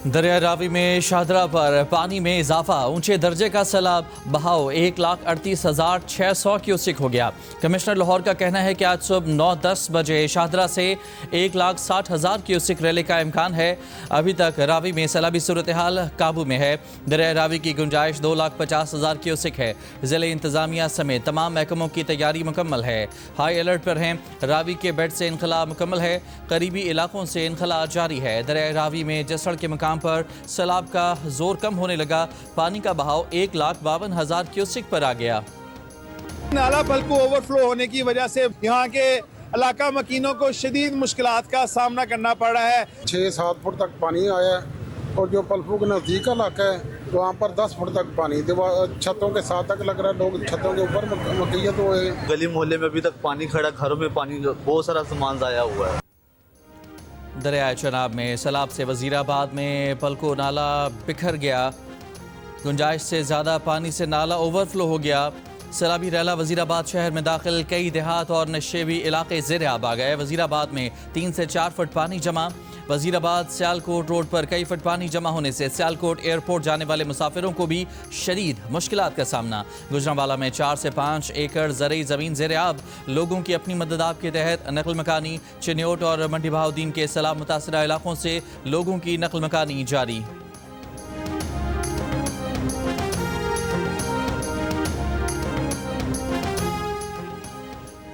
दरिया रावी में शाहदरा पर पानी में इजाफा, ऊंचे दर्जे का सैलाब, बहाव 1,38,600 क्यूसिक हो गया। कमिश्नर लाहौर का कहना है कि आज सुबह 9-10 बजे शाहदरा से 1,60,000 क्यूसिक रैली का इम्कान है। अभी तक रावी में सैलाबी सूरत हाल काबू में है। दरिया रावी की गुंजाइश 2,50,000 क्यूसिक है। जिले इंतजामिया समेत तमाम महकमों की तैयारी मुकम्मल है। हाई अलर्ट पर हैं। रावी के बेड से इनखला मुकम्मल है। करीबी इलाकों से इनखला जारी है। दरिया रावी में जसड़ के मकाम पर सैलाब का जोर कम होने लगा। पानी का बहाव 1,52,000 क्यूसिक पर आ गया। नाला पलकू ओवरफ्लो होने की वजह से यहाँ के इलाका मकीनों को शदीद मुश्किलात का सामना करना पड़ रहा है। 6-7 फुट तक पानी आया है और जो पलफू के नज़दीक का इलाका है तो वहाँ पर 10 फुट तक पानी, छतों के साथ तक लग रहा है। लोग छतों के ऊपर मकीयत हुए। गली मोहल्ले में अभी तक पानी खड़ा, घरों में पानी, बहुत सारा सामान ज़ाया हुआ है। दरिया चनाब में सैलाब से वजीराबाद में पलको नाला बिखर गया। गुंजाइश से ज़्यादा पानी से नाला ओवरफ्लो हो गया। सैलाबी रैला वजीराबाद शहर में दाखिल, कई देहात और नशेबी इलाके ज़ेर-ए-आब आ गए। वजीराबाद में 3 से 4 फुट पानी जमा। वजीराबाद सियालकोट रोड पर कई फुट पानी जमा होने से सियालकोट एयरपोर्ट जाने वाले मुसाफिरों को भी शदीद मुश्किलात का सामना। गुजरांवाला में 4 से 5 एकड़ ज़रई ज़मीन ज़ेर-ए-आब। लोगों की अपनी मददाब के तहत नकल मकानी। चिन्योट और मंडी बहाउद्दीन के सैलाब मुतासरा इलाकों से लोगों की नकल मकानी जारी।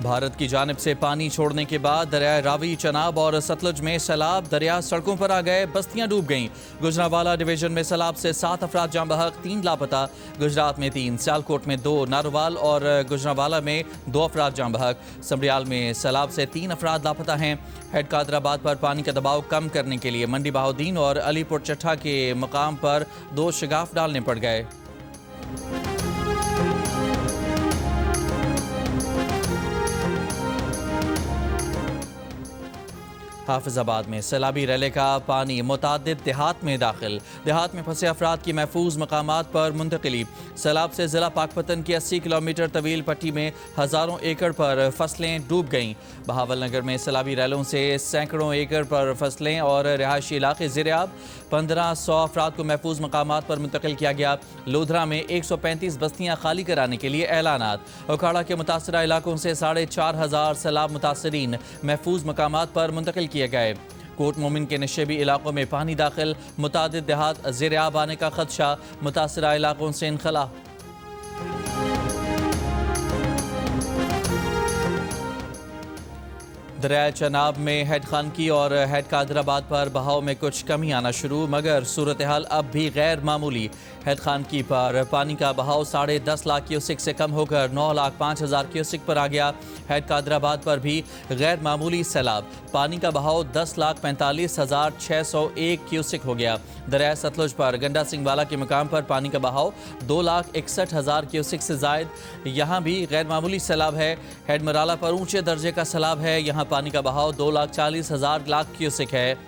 भारत की जानिब से पानी छोड़ने के बाद दरिया रावी, चनाब और सतलुज में सैलाब। दरिया सड़कों पर आ गए, बस्तियां डूब गईं। गुजरांवाला डिवीजन में सैलाब से 7 अफराद जाँ बहक, 3 लापता। गुजरात में 3, सियालकोट में 2, नारोवाल और गुजरांवाला में 2 अफराद जाँ बहक। समरियाल में सैलाब से 3 अफराद लापता हैं। हेड कादराबाद पर पानी का दबाव कम करने के लिए मंडी बहाउद्दीन और अलीपुर चट्ठा के मकाम पर 2 शगाफ डालने पड़ गए। हाफिजाबाद में सैलाबी रैले का पानी मुतादिद देहात में दाखिल। देहात में फंसे अफराद की महफूज मकामात पर मुंतकिली। सैलाब से जिला पाकपतन की 80 किलोमीटर तवील पट्टी में हज़ारों एकड़ पर फसलें डूब गईं। बहावल नगर में सैलाबी रैलों से सैकड़ों एकड़ पर फसलें और रिहायशी इलाके ज़ेर-ए-आब। 1500 अफराद को महफूज मकामात पर मुंतकिल किया गया। लोधरा में 135 बस्तियाँ खाली कराने के लिए ऐलानात। उखाड़ा के मुतासरा इलाकों से 4,500 सैलाब मुतासरीन महफूज मकामात पर मुंतकिल किए गए। कोट मोमिन के नशेबी इलाकों में पानी दाखिल। मुतादिद देहात ज़ेर-ए-आब आने का खदशा। मुतासरा इलाकों से इनखला। दरिया चनाब में हेड खानकी और हेड कादराबाद पर बहाव में कुछ कमी आना शुरू, मगर सूरत हाल अब भी गैर मामूली। हेड खानकी पर पानी का बहाव 10.5 लाख क्यूसिक से कम होकर 9,05,000 क्यूसिक पर आ गया। हेड कादराबाद पर भी गैर मामूली सैलाब। पानी का बहाव 10,45,601 क्यूसिक हो गया। दरिया सतलुज पर गंडा सिंह वाला के मकाम पर पानी का बहाव 2,61,000 क्यूसिक से जायद। यहाँ भी गैर मामूली सैलाब है। हेड मराला पर ऊंचे दर्जे का सैलाब है। यहाँ पानी का बहाव 2,40,000 क्यूसिक है।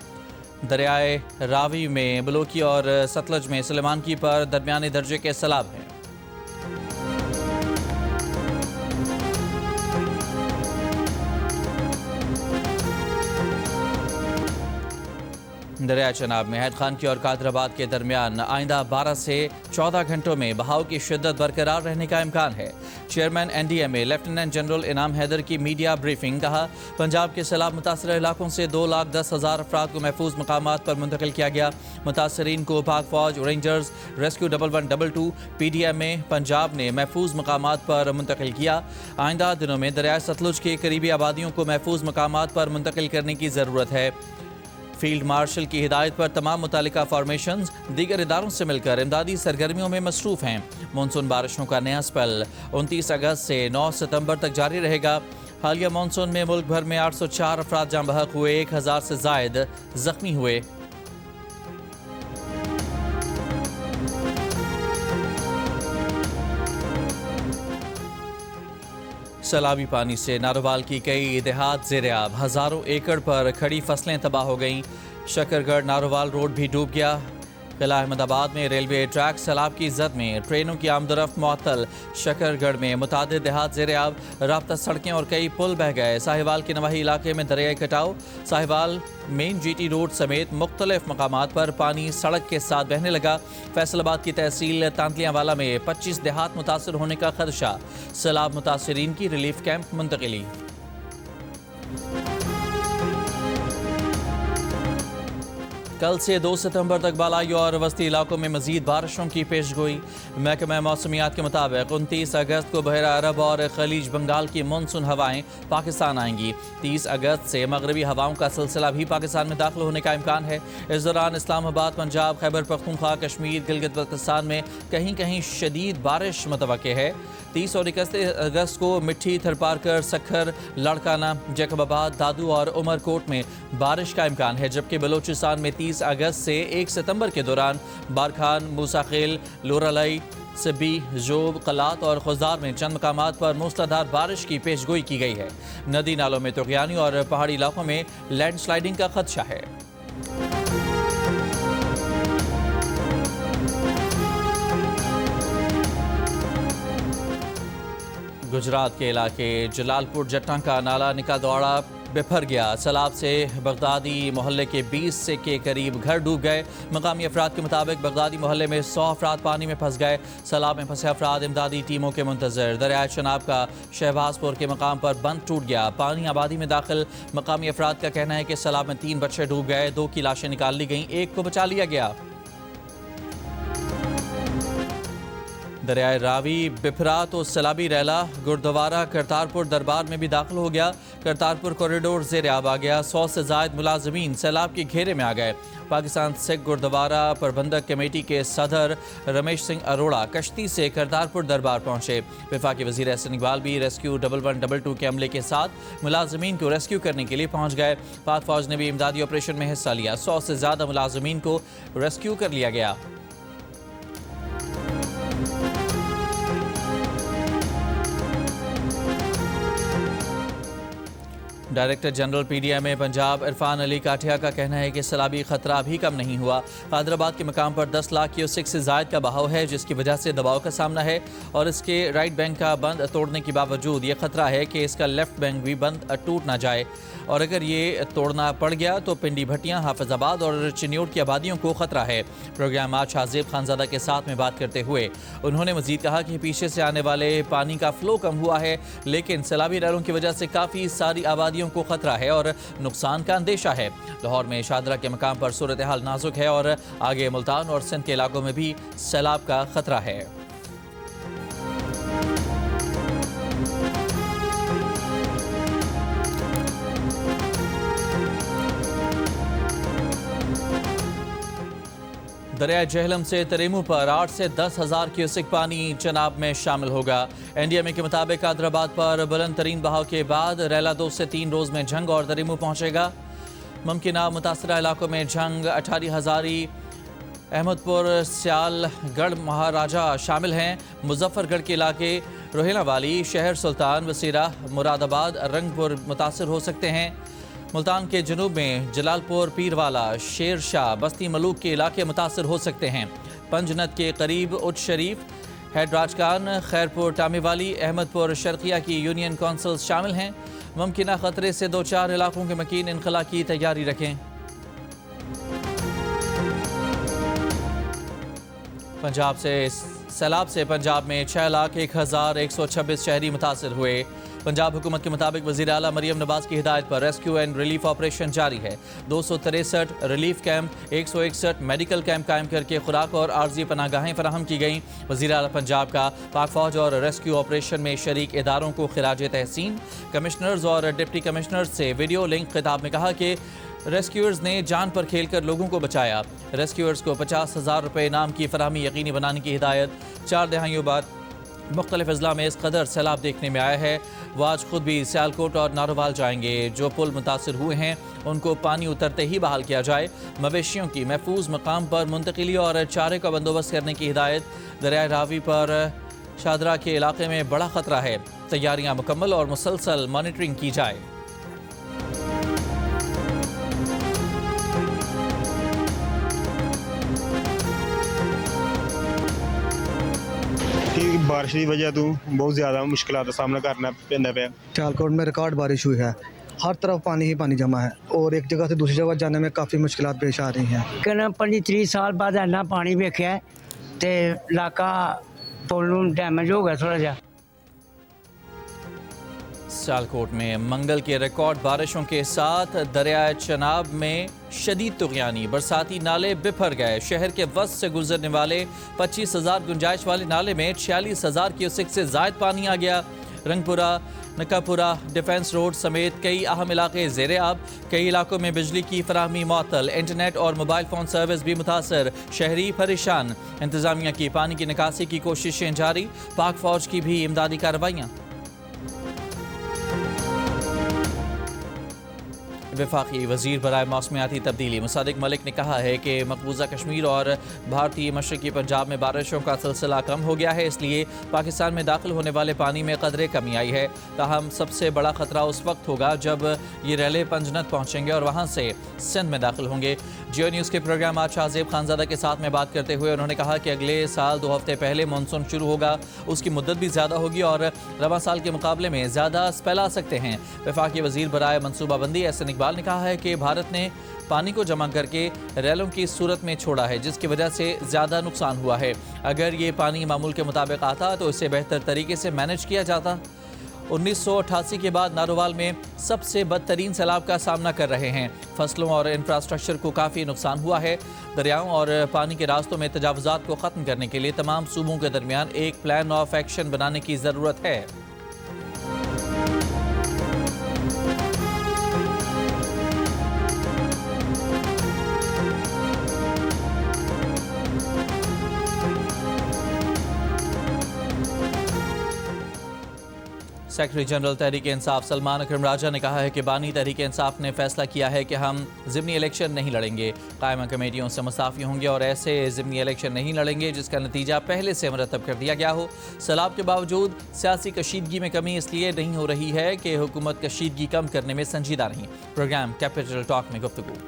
दरियाए रावी में बलोकी और सतलज में सुलेमान की पर दरमियाने दर्जे के सैलाब हैं। दरिया चनाब में हेड खानकी और कादराबाद के दरमियान आइंदा 12 से 14 घंटों में बहाव की शिद्दत बरकरार रहने का इम्कान है। चेयरमैन NDMA लेफ्टिनेंट जनरल इनाम हैदर की मीडिया ब्रीफिंग। कहा, पंजाब के सैलाब मुतासरा इलाकों से 2,10,000 अफराद को महफूज मकामात पर मुंतकिल किया गया। मुतासरीन को पाक फौज, रेंजर्स, रेस्क्यू 1122, PDMA पंजाब ने महफूज मकामात पर मुंतकिल किया। आइंदा दिनों में दरिया सतलुज की करीबी आबादियों को महफूज मकामात पर मुंतकिल करने की ज़रूरत है। फील्ड मार्शल की हिदायत पर तमाम मुतालिका फॉर्मेशंस दीगर इदारों से मिलकर इमदादी सरगर्मियों में मसरूफ़ हैं। मानसून बारिशों का नया स्पेल 29 अगस्त से 9 सितंबर तक जारी रहेगा। हालिया मानसून में मुल्क भर में 804 अफराद जाँ बहक हुए, 1,000 से जायद जख्मी हुए। सैलाबी पानी से नारोवाल की कई देहात ज़ेर-ए-आब। हज़ारों एकड़ पर खड़ी फसलें तबाह हो गईं। शकरगढ़ नारोवाल रोड भी डूब गया। किला अहमदाबाद में रेलवे ट्रैक सैलाब की जद में, ट्रेनों की आमदरफ्त मुअत्तल। शकरगढ़ में मुतादिद देहात ज़ेर-ए-आब, राब्ता सड़कें और कई पुल बह गए। साहिवाल के नवाही इलाके में दरियाई कटाव। साहिवाल मेन GT रोड समेत मुख्तलिफ मकामात पर पानी सड़क के साथ बहने लगा। फैसलाबाद की तहसील तांतलियावाला में 25 देहात मुतासर होने का खदशा। सैलाब मुतासरीन की रिलीफ कैंप मुंतकिली। कल से 2 सितंबर तक बालाई और वस्ती इलाकों में मजीद बारिशों की पेशगोई। महकमा मौसमियात के मुताबिक 29 अगस्त को बहरा अरब और खलीज बंगाल की मानसून हवाएं पाकिस्तान आएंगी। 30 अगस्त से मगरबी हवाओं का सिलसिला भी पाकिस्तान में दाखिल होने का इम्कान है। इस दौरान इस्लामाबाद, पंजाब, खैबर पख्तूनख्वा, कश्मीर, गिलगित बल्तिस्तान में कहीं कहीं शदीद बारिश मुतवक्के है। 30 और 31 अगस्त को मिट्टी, थरपारकर, सखर, लड़काना, जैकबाबाद, दादू और उमरकोट में बारिश का इम्कान है, जबकि बलोचिस्तान में 30 अगस्त से 1 सितंबर के दौरान बारखान, मूसाखेल, लोरालाई, सब्बी, जोब, कलात और खुजार में चंद मकामात पर मूसलाधार बारिश की पेशगोई की गई है। नदी नालों में तुग़यानी और पहाड़ी इलाकों में लैंडस्लाइडिंग का खदशा है। गुजरात के इलाके जलालपुर जट्टा का नाला निकादौड़ा बिफर गया। सैलाब से बगदादी मोहल्ले के 20 से के करीब घर डूब गए। मकामी अफराद के मुताबिक बगदादी मोहल्ले में 100 अफराद पानी में फंस गए। सैलाब में फंसे अफराद इमदादी टीमों के मुंतजर। दरियाए चनाब का शहबाजपुर के मकाम पर बंद टूट गया। पानी आबादी में दाखिल। मकामी अफराद का कहना है कि सैलाब में 3 बच्चे डूब गए, 2 की लाशें निकाल ली गईं, 1 को बचा लिया गया। दरियाए रावी बिफरा तो सैलाबी रैला गुरुद्वारा करतारपुर दरबार में भी दाखिल हो गया। करतारपुर कॉरिडोर ज़ेर-ए-आब आ गया। 100 से ज़ायद मुलाजमीन सैलाब के घेरे में आ गए। पाकिस्तान सिख गुरुद्वारा प्रबंधक कमेटी के सदर रमेश सिंह अरोड़ा कश्ती से करतारपुर दरबार पहुंचे। वफाकी वज़ीर एहसन इकबाल भी रेस्क्यू 1112 के अमले के साथ मुलाजमीन को रेस्क्यू करने के लिए पहुंच गए। पाक फौज ने भी इमदादी ऑपरेशन में हिस्सा लिया। 100 से ज़्यादा मुलाजमीन को रेस्क्यू कर लिया गया। Director general PDMA Punjab Irfan Ali Kathia का कहना है कि सैलाबी खतरा भी कम नहीं हुआ। कादराबाद के मकाम पर 10 लाख क्यूसेक से ज़ायद का बहाव है, जिसकी वजह से दबाव का सामना है और इसके राइट बैंक का बंद तोड़ने के बावजूद ये खतरा है कि इसका लेफ्ट बैंक भी बंद टूट ना जाए और अगर ये तोड़ना पड़ गया तो पिंडी भट्टियाँ, हाफिजाबाद और चिन्योट की आबादियों को खतरा है। प्रोग्राम आज हाजिब खानजादा के साथ में बात करते हुए उन्होंने मजीद कहा कि पीछे से आने वाले पानी का फ्लो कम हुआ है, लेकिन सैलाबी लहरों की वजह से काफ़ी सारी आबादियों को खतरा है और नुकसान का अंदेशा है। लाहौर में शादरा के मकाम पर सूरत हाल नाजुक है और आगे मुल्तान और सिंध के इलाकों में भी सैलाब का खतरा है। दरिया जहलम से तरेमू पर 8 से 10 हज़ार क्यूसेक पानी चनाब में शामिल होगा। NDMA के मुताबिक कादराबाद पर बुलंद तरीन बहाव के बाद रैला 2 से 3 रोज़ में झंग और तरेमू पहुँचेगा। मुमकिना मुतासरा इलाकों में झंग, 18 हज़ारी, अहमदपुर, सियाल, गढ़ महाराजा शामिल हैं। मुजफ्फरगढ़ के इलाके रोहिला वाली, शहर सुल्तान, वसीरा, मुरादाबाद, रंगपुर मुतासर हो सकते हैं। मुल्तान के जनूब में जलालपुर, पीरवाला, शेर शाह, बस्ती मलूक के इलाके मुतासर हो सकते हैं। पंजनत के करीब उच्च शरीफ, हैदराजकान, खैरपुर, टामीवाली, अहमदपुर, शर्किया की यूनियन काउंसिल शामिल हैं। मुमकिना खतरे से 2-4 इलाकों के मकीन इनखला की तैयारी रखें। पंजाब से सैलाब से पंजाब में 6,01,126 शहरी मुतासर हुए। पंजाब हुकूमत के मुताबिक वज़ीर आला मरियम नवाज की हिदायत पर रेस्क्यू एंड रिलीफ ऑपरेशन जारी है। 263 रिलीफ कैंप, 161 मेडिकल कैंप कायम करके खुराक और आर्जी पनागाहें फराहम की गईं। वज़ीर आला पंजाब का पाक फौज और रेस्क्यू ऑपरेशन में शरीक इदारों को खिराज तहसीन। कमिश्नर्स और डिप्टी कमिश्नर्स से वीडियो लिंक खिताब में कहा कि रेस्क्यूअर्स ने जान पर खेलकर लोगों को बचाया। रेस्क्यूअर्स को 50,000 रुपये इनाम की फराहमी यकीनी बनाने की हिदायत। 4 दहाइयों बाद मुख्तलिफ अजला में इस कदर सैलाब देखने में आया है। वह आज खुद भी सियालकोट और नारोवाल जाएंगे। जो पुल मुतासर हुए हैं उनको पानी उतरते ही बहाल किया जाए। मवेशियों की महफूज मकाम पर मुंतकिली और चारे का बंदोबस्त करने की हिदायत। दरिया रावी पर शादरा के इलाके में बड़ा खतरा है। तैयारियां मुकम्मल और मुसलसल मॉनिटरिंग की जाए। ਬਾਰਿਸ਼ ਦੀ ਵਜ੍ਹਾ ਤੋਂ ਬਹੁਤ ਜ਼ਿਆਦਾ ਮੁਸ਼ਕਲਾਂ ਦਾ ਸਾਹਮਣਾ ਕਰਨਾ ਪੈਂਦਾ ਪਿਆ। सियालकोट में रिकॉर्ड बारिश हुई है, हर तरफ पानी ही पानी जमा है और एक जगह से दूसरी जगह जाने में काफ़ी मुश्किलात पेश आ रही हैं। कहना 25-30 साल बाद इन्ना पानी वेख्या ते इलाका पुल नूं डैमेज हो गया थोड़ा जा। सियालकोट में मंगल के रिकॉर्ड बारिशों के साथ दरियाए चनाब में शदीद तुग़यानी, बरसाती नाले बिफर गए। शहर के वस्त से गुजरने वाले 25,000 गुंजाइश वाले नाले में 46,000 क्यूसेक से ज़ायद पानी आ गया। रंगपुरा, नकापुरा, डिफेंस रोड समेत कई अहम इलाके ज़ेरे आब। कई इलाकों में बिजली की फराहमी मुअत्तल, इंटरनेट और मोबाइल फ़ोन सर्विस भी मुतासर। शहरी परेशान। इंतज़ामिया की पानी की निकासी की कोशिशें जारी। पाक फ़ौज की भी इमदादी कार्रवाइयाँ। वफाकी वज़ीर बराए मौसमियाती तब्दीली मुसादिक मलिक ने कहा है कि मकबूजा कश्मीर और भारतीय मशरक़ी पंजाब में बारिशों का सिलसिला कम हो गया है, इसलिए पाकिस्तान में दाखिल होने वाले पानी में कदरे कमी आई है। ताहम सबसे बड़ा ख़तरा उस वक्त होगा जब ये रैले पंजनत पहुँचेंगे और वहाँ से सिंध में दाखिल होंगे। जियो न्यूज़ के प्रोग्राम आज शाहज़ेब खानज़ादा के साथ में बात करते हुए उन्होंने कहा कि अगले साल 2 हफ्ते पहले मानसून शुरू होगा, उसकी मुद्दत भी ज़्यादा होगी और रवा साल के मुकाबले में ज़्यादा स्पेल आ सकते हैं। वफाकी वज़ीर बराए मनसूबाबंदी एहसन इकबाल ने कहा है कि भारत ने पानी को जमा करके रैलों की सूरत में छोड़ा है, जिसकी वजह से ज़्यादा नुकसान हुआ है। अगर ये पानी मामूल के मुताबिक आता तो इसे बेहतर तरीके से मैनेज किया जाता। 1988 के बाद नारोवाल में सबसे बदतरीन सैलाब का सामना कर रहे हैं। फसलों और इंफ्रास्ट्रक्चर को काफ़ी नुकसान हुआ है। दरियाओं और पानी के रास्तों में तजावुज़ात को ख़त्म करने के लिए तमाम सूबों के दरमियान एक प्लान ऑफ एक्शन बनाने की ज़रूरत है। सेक्रेटरी जनरल तहरीक इंसाफ सलमान अकरम राजा ने कहा है कि बानी तहरीक इंसाफ ने फैसला किया है कि हम ज़िमनी इलेक्शन नहीं लड़ेंगे। कायमा कमेटियों से मुसाफ़ी होंगे और ऐसे ज़िमनी इलेक्शन नहीं लड़ेंगे जिसका नतीजा पहले से मुरतब कर दिया गया हो। सैलाब के बावजूद सियासी कशीदगी में कमी इसलिए नहीं हो रही है कि हुकूमत कशीदगी कम करने में संजीदा नहीं। प्रोग्राम कैपिटल टॉक में गुफ्तगू।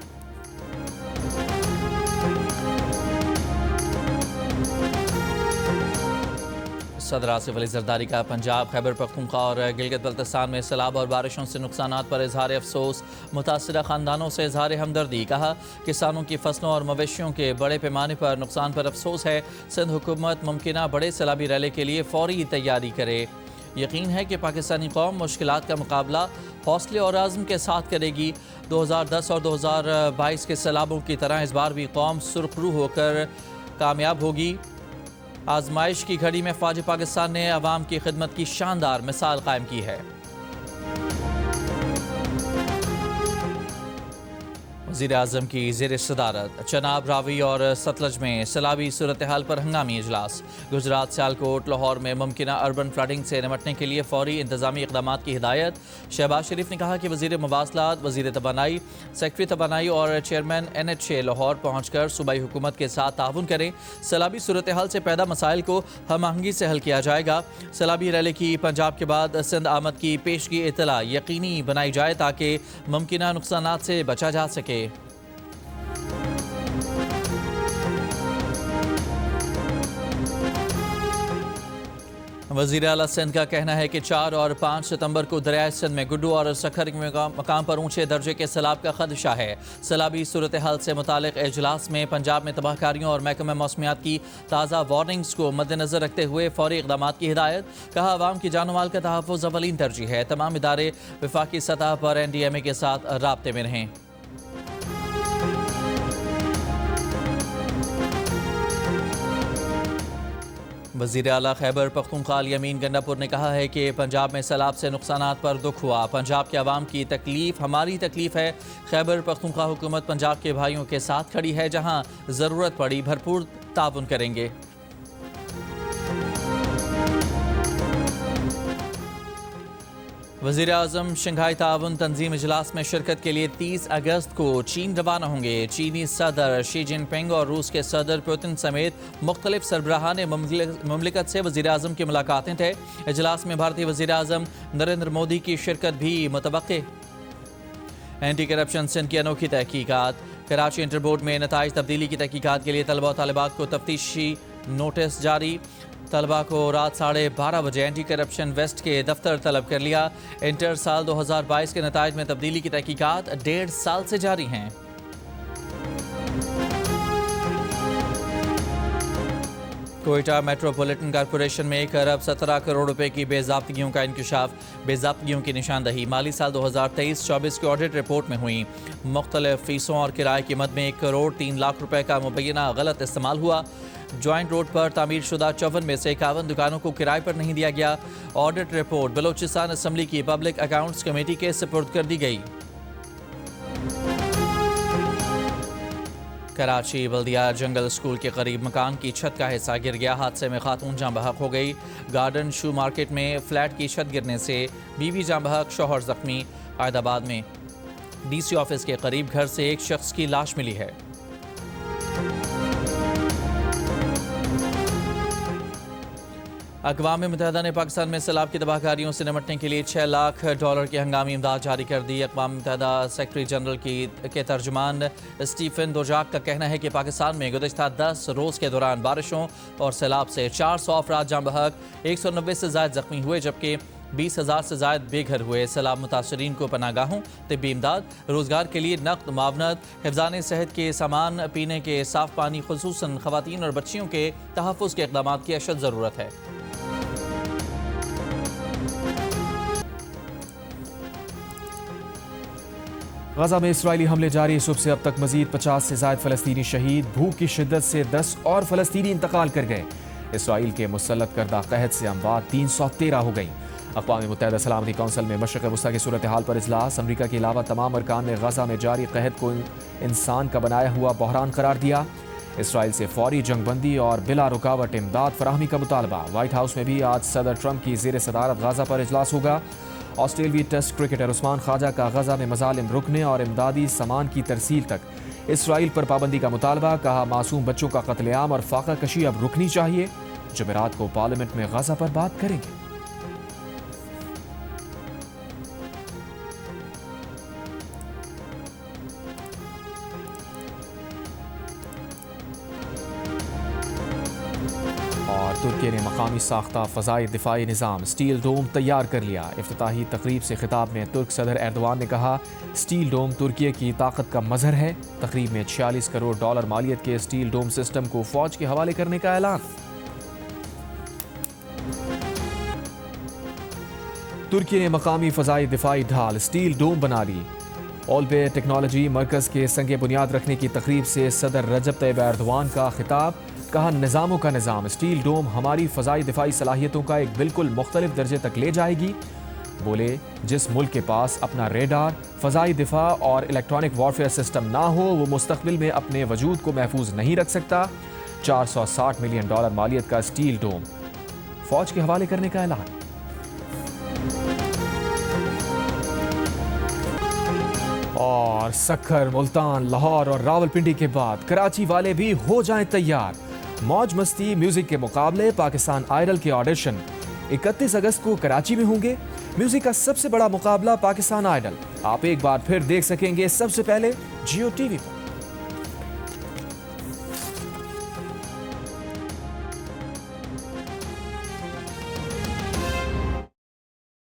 सदर आसिफ अली जरदारी का पंजाब, खैबर पख्तूनख्वा और गिलगित बल्तिस्तान में सैलाब और बारिशों से नुकसानात पर इजहार अफसोस। मुतासरा ख़ानदानों से इजहार हमदर्दी। कहा किसानों की फसलों और मवेशियों के बड़े पैमाने पर नुकसान पर अफसोस है। सिंध हुकूमत मुमकिना बड़े सैलाबी रैले के लिए फ़ौरी तैयारी करे। यकीन है कि पाकिस्तानी कौम मुश्किलात का मुकाबला हौसले और आज़म के साथ करेगी। 2010 और 2022 के सैलाबों की तरह इस बार भी कौम सुरखरू होकर कामयाब होगी। आजमाइश की घड़ी में फ़ौज पाकिस्तान ने अवाम की खिदमत की शानदार मिसाल कायम की है। वज़ीर आज़म की ज़ेर सदारत चनाब, रावी और सतलज में सैलाबी सूरत हाल पर हंगामी इजलास। गुजरात, सियालकोट, लाहौर में मुमकिना अर्बन फ्लडिंग से निपटने के लिए फ़ौरी इंतज़ामी इक़दामात की हिदायत। शहबाज शरीफ ने कहा कि वज़ीर मवासलात, वज़ीर तवानाई, सेक्रेटरी तवानाई और चेयरमैन NHA लाहौर पहुँच कर सूबाई हुकूमत के साथ ताउन करें। सैलाबी सूरत हाल से पैदा मसाइल को हम आहंगी से हल किया जाएगा। सैलाबी रैली की पंजाब के बाद सिंध आमद की पेशगी इतला यकीनी बनाई जाए ताकि मुमकिना नुकसानात से बचा जा सके। वज़ीर आला सिंध का कहना है कि 4 और 5 सितंबर को दरियाए सिंध में गुड्डू और सखर के मकाम पर ऊंचे दर्जे के सैलाब का खदशा है। सैलाबी सूरत हाल से मुतालिक इजलास में पंजाब में तबाहकारियों और महकमा मौसमियात की ताज़ा वार्निंग्स को मद्देनज़र रखते हुए फ़ौरी इक़दामात की हिदायत। कहा आवाम की जान माल का तहफ़्फ़ुज़ अव्वलीन तरजीह है। तमाम इदारे वफाकी सतह पर NDMA के साथ राब्ते में रहें। वज़ीर आला खैबर पख्तूनख्वा यमीन गंडापुर ने कहा है कि पंजाब में सैलाब से नुकसानात पर दुख हुआ। पंजाब के अवाम की तकलीफ़ हमारी तकलीफ़ है। खैबर पख्तूनख्वा हुकूमत पंजाब के भाइयों के साथ खड़ी है। जहां ज़रूरत पड़ी भरपूर ताउन करेंगे। वज़ीर आज़म शंघाई ताउन तंजीम इजलास में शिरकत के लिए 30 अगस्त को चीन रवाना होंगे। चीनी सदर शी जिनपिंग और रूस के सदर पुतिन समेत मुख्तलिफ सरबराहान मुमलिकत से वज़ीर आज़म की मुलाकातें थे। इजलास में भारतीय वज़ीर आज़म नरेंद्र मोदी की शिरकत भी मुतवक्के। एंटी करप्शन सिंध की अनोखी तहकीकात। कराची इंटर बोर्ड में नताइज तब्दीली की तहकीकात के लिए तलबा और तालिबात को तफ्तीशी नोटिस जारी। तलबा को रात 12:30 बजे एंटी करप्शन वेस्ट के दफ्तर तलब कर लिया। इंटर साल 2022 के नताइज में तब्दीली की तहकीकात 1.5 साल से जारी हैं। कोयटा मेट्रोपॉलिटन कॉरपोरेशन में 1 अरब 17 करोड़ रुपए की बेज़ाब्तियों का इंकशाफ। बेज़ाब्तियों की निशानदही माली साल 2023-24 की ऑडिट रिपोर्ट में हुई। मुख्तलिफ फीसों और किराए की मद में 1 करोड़ 3 लाख रुपए का मुबैना गलत इस्तेमाल हुआ। जॉइंट रोड पर तामीर शुदा 54 में से 51 दुकानों को किराए पर नहीं दिया गया। ऑडिट रिपोर्ट बलोचिस्तान असम्बली की पब्लिक अकाउंट्स कमेटी के सुपुर्द कर दी गई। कराची बल्दिया जंगल स्कूल के करीब मकान की छत का हिस्सा गिर गया। हादसे में खातून जाँ बहक हो गई। गार्डन शू मार्केट में फ्लैट की छत गिरने से बीवी जाँ बहक, शौहर जख्मी। हैदराबाद में डीसी ऑफिस के करीब घर से एक शख्स की लाश मिली है। अक़वाम मुत्तहिदा ने पाकिस्तान में सैलाब की तबाहकारियों से निपटने के लिए $6 लाख की हंगामी इमदाद जारी कर दी। अक़वाम मुत्तहिदा सेक्रेटरी जनरल के तर्जुमान स्टीफन दुजाक का कहना है कि पाकिस्तान में गुज़श्ता 10 रोज़ के दौरान बारिशों और सैलाब से 400 अफराद जाँ बहक, 190 से ज़ायद ज़ख्मी हुए, जबकि 20,000 से ज़ायद बेघर हुए। सैलाब मुतासरीन को पनागाहों, तिब्बी इमदाद, रोज़गार के लिए नक़द मावनत, हिफ़्ज़ान सेहत के सामान, पीने के साफ़ पानी, खुसूसन ख़वातीन और बच्चियों के तहफ़्फ़ुज़ के इक़दामात की अशद ज़रूरत है। गजा में इसराइली हमले जारी। सुबह से अब तक मजीद 50 से ज़ायद फ़लस्तीनी शहीद। भूख की शिद्दत से 10 और फ़लस्तीनी इंतकाल कर गए। इसराइल के मुसल्लत करदा कहत से अमवात 313 हो गई। अक़वाम मुत्तहिदा सलामती कौंसिल में मशरिक़ वस्ता की सूरत हाल पर इजलास। अमरीका के अलावा तमाम अरकान ने गजा में जारी कहत को इंसान का बनाया हुआ बहरान करार दिया। इसराइल से फौरी जंगबंदी और बिला रुकावट इमदाद फराहमी का मुतालबा। व्हाइट हाउस में भी आज सदर ट्रंप की ज़ेर सदारत गजा पर इजलास होगा। ऑस्ट्रेलियाई टेस्ट क्रिकेटर उस्मान ख्वाजा का गजा में मज़ालिम रुकने और इमदादी सामान की तरसील तक इसराइल पर पाबंदी का मुतालबा। कहा मासूम बच्चों का कत्लेआम और फाका कशी अब रुकनी चाहिए। जुमेरात को पार्लियामेंट में गजा पर बात करेंगे। और तुर्की ने मकामी साख्ता फ़ज़ाई दिफाई निज़ाम स्टील डोम तैयार कर लिया। इफ्तिताही तकरीब से खिताब में तुर्क सदर एर्दोआन ने कहा स्टील डोम तुर्की की ताकत का मज़हर है। तकरीब में $46 करोड़ मालियत के स्टील डोम सिस्टम को फ़ौज के हवाले करने का ऐलान। तुर्की ने मकामी फ़ज़ाई दिफाई ढाल स्टील डोम बना ली। ओलबे टेक्नोलॉजी मरकज़ के संगे बुनियाद रखने की तकरीब से सदर रजब तैयब एर्दोआन का खिताब। कहा निज़ामों का निज़ाम स्टील डोम हमारी फ़ज़ाई दिफाई सलाहियतों का एक बिल्कुल मुख्तलिफ दर्जे तक ले जाएगी। बोले जिस मुल्क के पास अपना रेडार, फ़ज़ाई दिफा और इलेक्ट्रॉनिक वॉरफेयर सिस्टम ना हो वो मुस्तक़बिल में अपने वजूद को महफूज नहीं रख सकता। $460 मिलियन मालियत का स्टील डोम फ़ौज के हवाले करने का ऐलान। और सक्खर, मुल्तान, लाहौर और रावलपिंडी के बाद कराची वाले भी हो जाएं तैयार। मौज मस्ती म्यूजिक के मुकाबले पाकिस्तान आइडल के ऑडिशन 31 अगस्त को कराची में होंगे। म्यूजिक का सबसे बड़ा मुकाबला पाकिस्तान आइडल आप एक बार फिर देख सकेंगे सबसे पहले जियो टीवी पर।